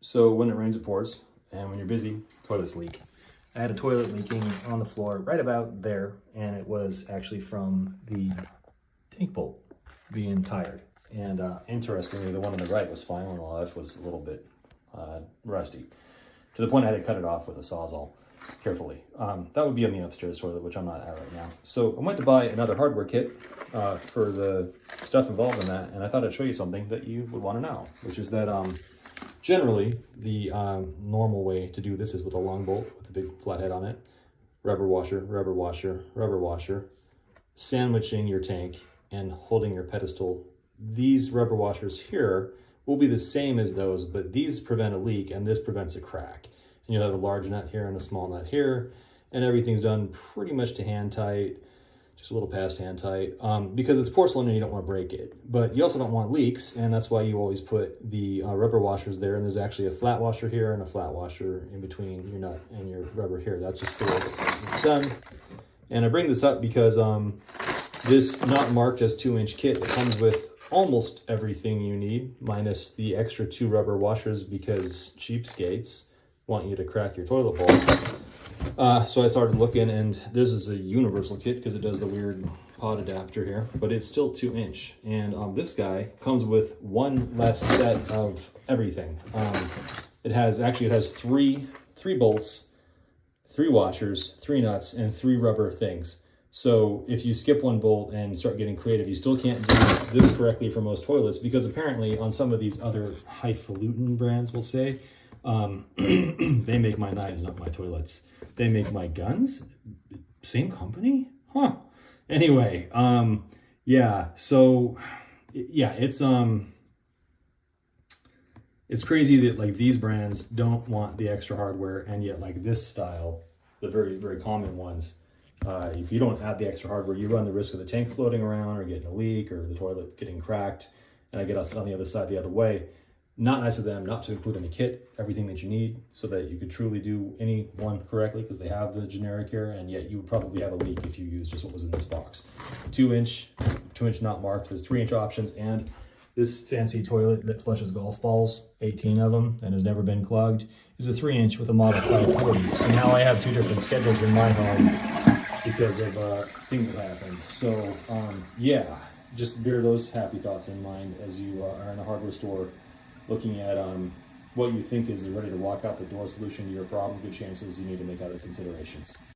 So when it rains, it pours, and when you're busy, toilets leak. I had a toilet leaking on the floor right about there, and it was actually from the tank bolt being tired. And interestingly, the one on the right was fine, when the left was a little bit rusty, to the point I had to cut it off with a Sawzall carefully. That would be on the upstairs toilet, which I'm not at right now. So I went to buy another hardware kit for the stuff involved in that, and I thought I'd show you something that you would want to know, which is that generally, the normal way to do this is with a long bolt with a big flat head on it, rubber washer, rubber washer, rubber washer, sandwiching your tank and holding your pedestal. These rubber washers here will be the same as those, but these prevent a leak and this prevents a crack. And you'll have a large nut here and a small nut here, and everything's done pretty much to hand tight, just a little past hand tight, because it's porcelain and you don't want to break it. But you also don't want leaks, and that's why you always put the rubber washers there. And there's actually a flat washer here and a flat washer in between your nut and your rubber here. That's just the way it's done. And I bring this up because this not marked as 2-inch kit, it comes with almost everything you need, minus the extra 2 rubber washers, because cheapskates want you to crack your toilet bowl. So I started looking, and this is a universal kit because it does the weird pod adapter here, but it's still 2-inch. And this guy comes with one less set of everything. It has three bolts, 3 washers, 3 nuts, and 3 rubber things. So if you skip one bolt and start getting creative, you still can't do this correctly for most toilets, because apparently on some of these other highfalutin brands, we'll say, they make my knives, not my toilets. They make my guns. Same company? Huh. Anyway, yeah, so yeah, it's crazy that like these brands don't want the extra hardware, and yet like this style, the very, very common ones, if you don't add the extra hardware, you run the risk of the tank floating around or getting a leak or the toilet getting cracked. And I get us on the other side the other way. Not nice of them not to include in the kit everything that you need so that you could truly do any one correctly, because they have the generic here, and yet you would probably have a leak if you use just what was in this box. 2-inch not marked. There's 3-inch options, and this fancy toilet that flushes golf balls, 18 of them, and has never been clogged, is a 3-inch with a model 540. So now I have 2 different schedules in my home because of a thing that happened. So yeah, just bear those happy thoughts in mind as you are in a hardware store looking at what you think is a ready to walk out the door solution to your problem. Good chances you need to make other considerations.